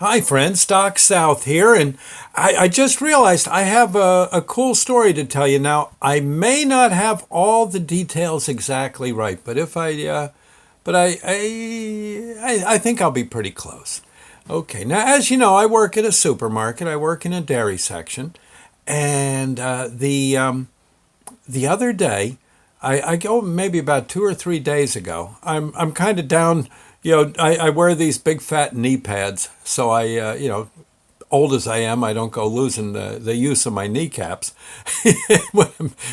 Hi, friends. Doc South here, and I just realized I have a cool story to tell you. Now, I may not have all the details exactly right, but if I, but I think I'll be pretty close. Okay. Now, as you know, I work at a supermarket. I work in a dairy section, and the other day, I go maybe about 2 or 3 days ago. I'm kind of down. I wear these big fat knee pads, so old as I am, I don't go losing the use of my kneecaps.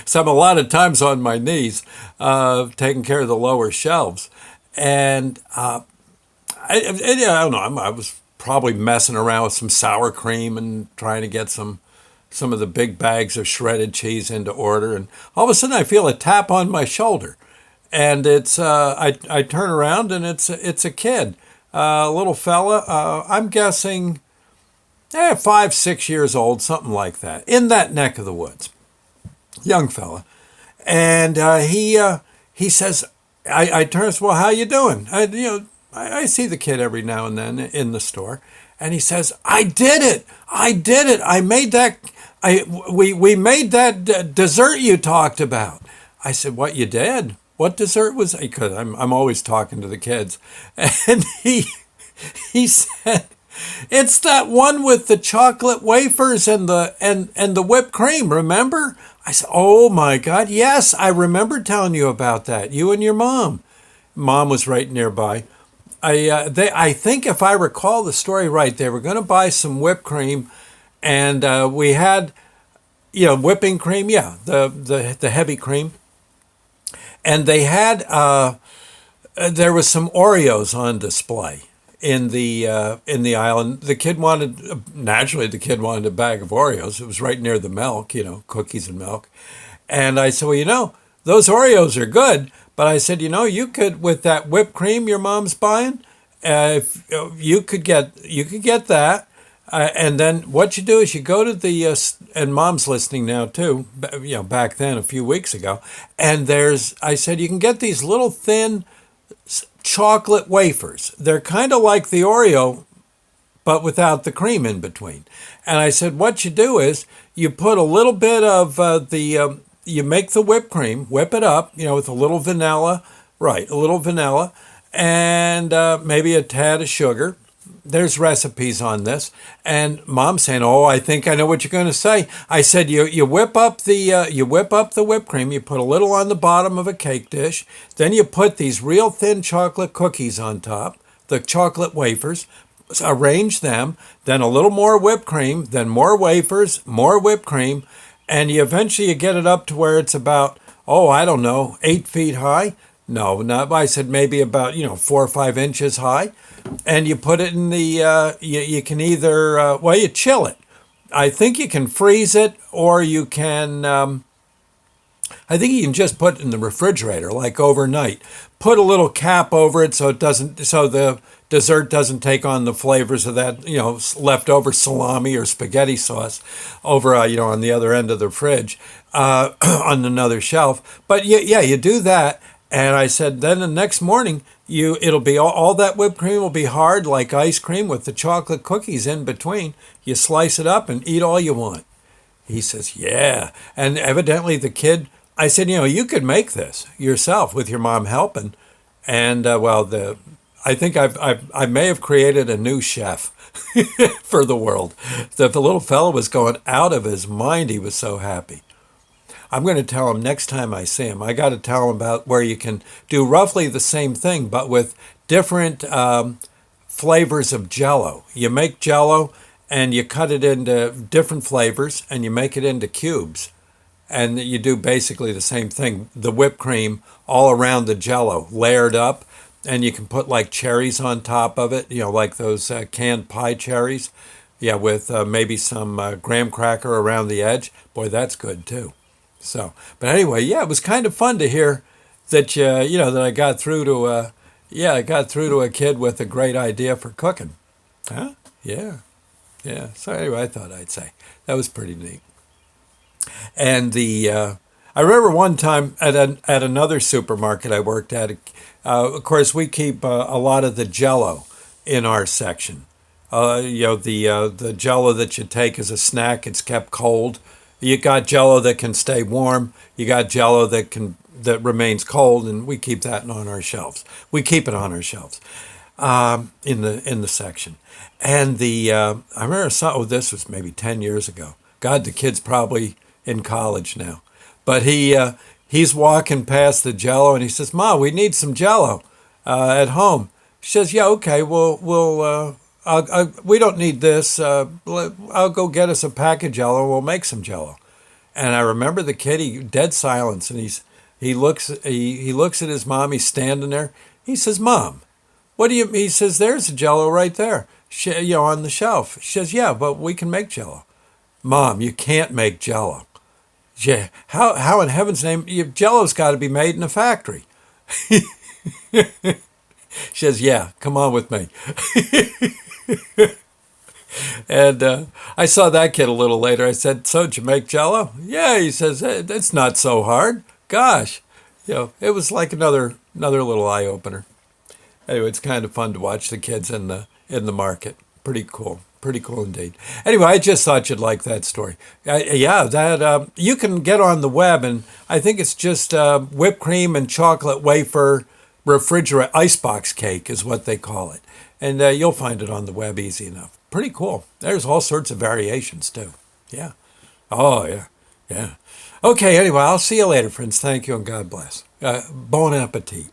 So I'm a lot of times on my knees, taking care of the lower shelves, and I don't know. I was probably messing around with some sour cream and trying to get some of the big bags of shredded cheese into order, and all of a sudden I feel a tap on my shoulder, and it's I turn around and it's a kid, a little fella. I'm guessing 5, 6 years old, something like that, in that neck of the woods, young fella, and he says, I turn, well, how you doing? I see the kid every now and then in the store, and he says, I did it, I made that, we made that dessert you talked about. I said, what, you did? What dessert was it? Because I'm always talking to the kids, and he said, it's that one with the chocolate wafers and the whipped cream, remember? I said, oh my God, yes, I remember telling you about that. You and your mom. Mom was right nearby. I think if I recall the story right, they were going to buy some whipped cream, and we had, whipping cream, yeah, the heavy cream, and they had there was some Oreos on display in the aisle, and the kid wanted, naturally the kid wanted a bag of Oreos. It was right near the milk, cookies and milk, and I said, well, those Oreos are good, but I said, you could, with that whipped cream your mom's buying, if you could get that, and then what you do is you go to the and mom's listening now too. Back then a few weeks ago, and I said you can get these little thin chocolate wafers. They're kind of like the Oreo, but without the cream in between. And I said, what you do is you put a little bit of you make the whipped cream, whip it up, with a little vanilla, right, a little vanilla, and maybe a tad of sugar. There's recipes on this, and Mom's saying, "Oh, I think I know what you're going to say." I said, "You whip up the whipped cream. You put a little on the bottom of a cake dish. Then you put these real thin chocolate cookies on top, the chocolate wafers. Arrange them. Then a little more whipped cream. Then more wafers, more whipped cream, and you get it up to where it's about, I don't know, 8 feet high. No, not. I said maybe about 4 or 5 inches high." And you put it in you can either, you chill it. I think you can freeze it, or you can, I think you can just put it in the refrigerator, like overnight. Put a little cap over it so the dessert doesn't take on the flavors of that, leftover salami or spaghetti sauce over, on the other end of the fridge, on another shelf. But yeah, you do that. And I said, then the next morning, it'll be all that whipped cream will be hard like ice cream with the chocolate cookies in between. You slice it up and eat all you want. He says, yeah. And evidently the kid, I said, you could make this yourself with your mom helping. And I think I may have created a new chef for the world. The little fellow was going out of his mind. He was so happy. I'm going to tell him next time I see him. I got to tell him about where you can do roughly the same thing, but with different flavors of Jell-O. You make Jell-O and you cut it into different flavors and you make it into cubes. And you do basically the same thing. The whipped cream all around the Jell-O, layered up, and you can put like cherries on top of it, like those canned pie cherries. Yeah, with maybe some graham cracker around the edge. Boy, that's good too. So, but anyway, yeah, it was kind of fun to hear that that I got through to a kid with a great idea for cooking. Huh? Yeah, yeah. So anyway, I thought I'd say that was pretty neat. And I remember one time at another supermarket I worked at. Of course, we keep a lot of the Jell-O in our section, The Jello that you take as a snack, it's kept cold. You got Jello that can stay warm. You got Jello that remains cold, and we keep that on our shelves. We keep it on our shelves in the section. And I remember this was maybe 10 years ago. God, the kid's probably in college now, but he's walking past the Jello and he says, "Ma, we need some Jello at home." She says, "Yeah, okay, we don't need this. I'll go get us a pack of Jello and we'll make some Jello." And I remember the kid, dead silence, and he looks at his mom. He's standing there. He says, "Mom, what do you?" He says, "There's a Jello right there, on the shelf." She says, "Yeah, but we can make Jello." "Mom, you can't make Jello." "Yeah, how in heaven's name? Jello's got to be made in a factory." She says, "Yeah, come on with me." And I saw that kid a little later. I said, "So did you make Jello?" "Yeah," he says, "It's not so hard." Gosh, it was like another little eye opener. Anyway, it's kind of fun to watch the kids in the market. Pretty cool indeed. Anyway, I just thought you'd like that story. Yeah, that you can get on the web, and I think it's just whipped cream and chocolate wafer refrigerate icebox cake is what they call it, and you'll find it on the web easy enough. Pretty cool. There's all sorts of variations too. Yeah. Oh yeah. Yeah. Okay. Anyway, I'll see you later, friends. Thank you and God bless. Bon appetit.